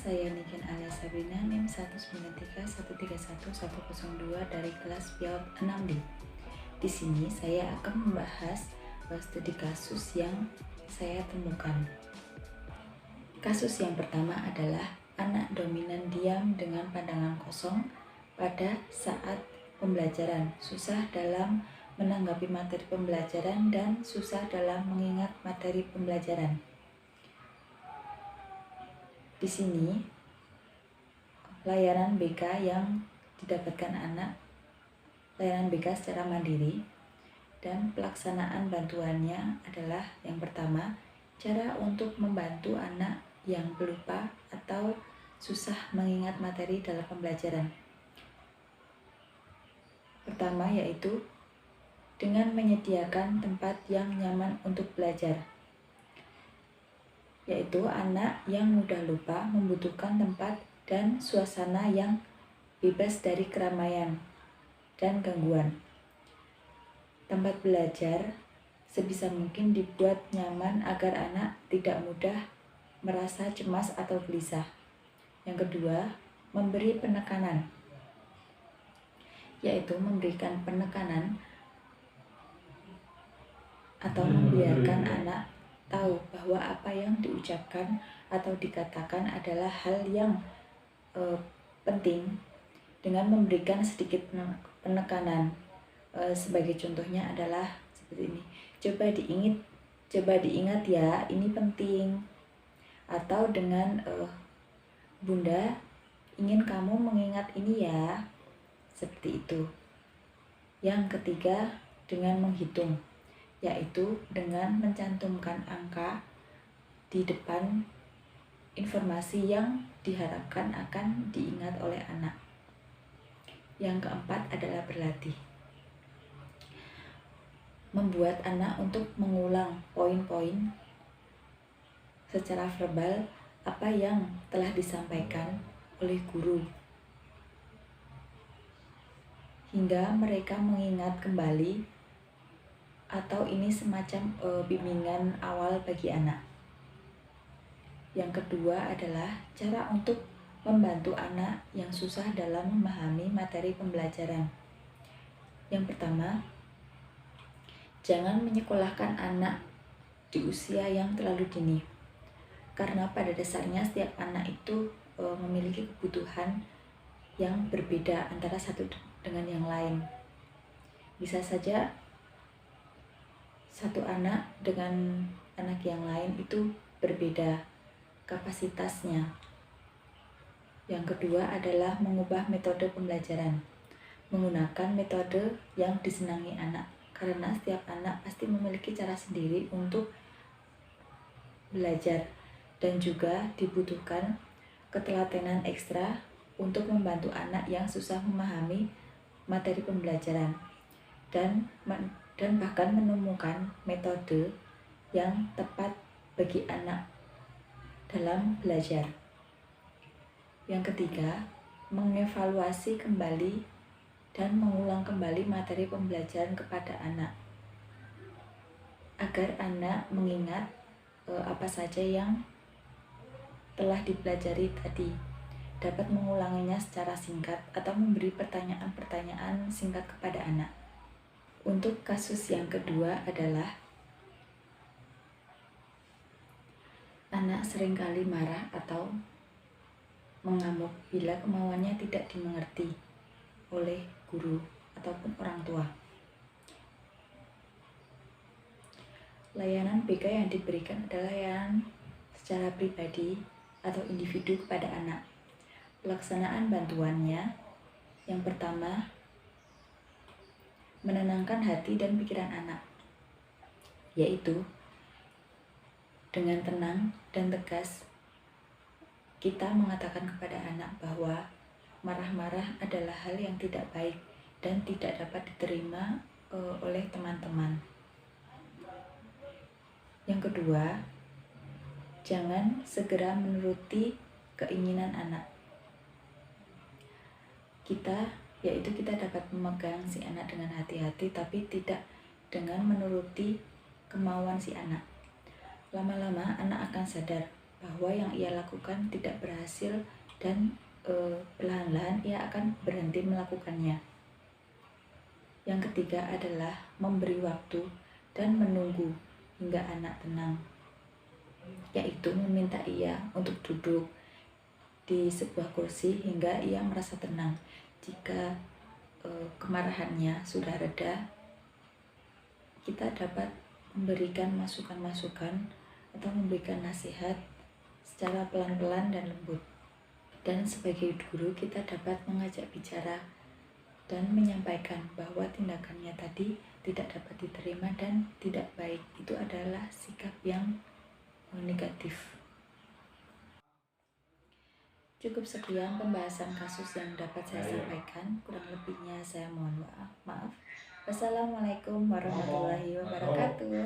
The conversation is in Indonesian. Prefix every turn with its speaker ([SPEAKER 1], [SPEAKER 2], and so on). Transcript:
[SPEAKER 1] saya Niken alias Sabrina, NIM 193131102 dari kelas PIAUD 6D. Di sini saya akan membahas studi kasus yang saya temukan. Kasus yang pertama adalah anak dominan diam dengan pandangan kosong pada saat pembelajaran, susah dalam menanggapi materi pembelajaran, dan susah dalam mengingat materi pembelajaran. Di sini, layanan BK yang didapatkan anak, layanan BK secara mandiri, dan pelaksanaan bantuannya adalah yang pertama, cara untuk membantu anak yang pelupa atau susah mengingat materi dalam pembelajaran. Pertama yaitu dengan menyediakan tempat yang nyaman untuk belajar, yaitu anak yang mudah lupa membutuhkan tempat dan suasana yang bebas dari keramaian dan gangguan. Tempat belajar sebisa mungkin dibuat nyaman agar anak tidak mudah merasa cemas atau gelisah. Yang kedua, memberi penekanan, yaitu memberikan penekanan atau membiarkan anak tahu bahwa apa yang diucapkan atau dikatakan adalah hal yang penting dengan memberikan sedikit penekanan. Sebagai contohnya adalah seperti ini, coba diingat ya, ini penting. Atau dengan Bunda ingin kamu mengingat ini ya, seperti itu. Yang ketiga, dengan menghitung, yaitu dengan mencantumkan angka di depan informasi yang diharapkan akan diingat oleh anak. Yang keempat adalah berlatih, membuat anak untuk mengulang poin-poin secara verbal apa yang telah disampaikan oleh guru, hingga mereka mengingat kembali, atau ini semacam bimbingan awal bagi anak. Yang kedua adalah cara untuk membantu anak yang susah dalam memahami materi pembelajaran. Yang pertama, jangan menyekolahkan anak di usia yang terlalu dini, karena pada dasarnya setiap anak itu memiliki kebutuhan yang berbeda antara satu dengan yang lain. Bisa saja satu anak dengan anak yang lain itu berbeda kapasitasnya. Yang kedua adalah mengubah metode pembelajaran, menggunakan metode yang disenangi anak, karena setiap anak pasti memiliki cara sendiri untuk belajar, dan juga dibutuhkan ketelatenan ekstra untuk membantu anak yang susah memahami materi pembelajaran, dan bahkan menemukan metode yang tepat bagi anak dalam belajar. Yang ketiga, mengevaluasi kembali dan mengulang kembali materi pembelajaran kepada anak, agar anak mengingat apa saja yang telah dipelajari tadi, dapat mengulanginya secara singkat atau memberi pertanyaan-pertanyaan singkat kepada anak. Untuk kasus yang kedua adalah anak seringkali marah atau mengamuk bila kemauannya tidak dimengerti oleh guru ataupun orang tua. Layanan BK yang diberikan adalah layanan secara pribadi atau individu kepada anak. Pelaksanaan bantuannya, yang pertama, menenangkan hati dan pikiran anak, yaitu dengan tenang dan tegas kita mengatakan kepada anak bahwa marah-marah adalah hal yang tidak baik dan tidak dapat diterima oleh teman-teman. Yang kedua, jangan segera menuruti keinginan anak. Yaitu kita dapat memegang si anak dengan hati-hati, tapi tidak dengan menuruti kemauan si anak. Lama-lama anak akan sadar bahwa yang ia lakukan tidak berhasil dan perlahan-lahan ia akan berhenti melakukannya. Yang ketiga adalah memberi waktu dan menunggu hingga anak tenang, yaitu meminta ia untuk duduk di sebuah kursi hingga ia merasa tenang. Jika kemarahannya sudah reda, kita dapat memberikan masukan-masukan atau memberikan nasihat secara pelan-pelan dan lembut. Dan sebagai guru kita dapat mengajak bicara dan menyampaikan bahwa tindakannya tadi tidak dapat diterima dan tidak baik. Itu adalah sikap yang negatif. Cukup sekian pembahasan kasus yang dapat saya sampaikan. Kurang lebihnya saya mohon maaf. Wassalamualaikum warahmatullahi wabarakatuh.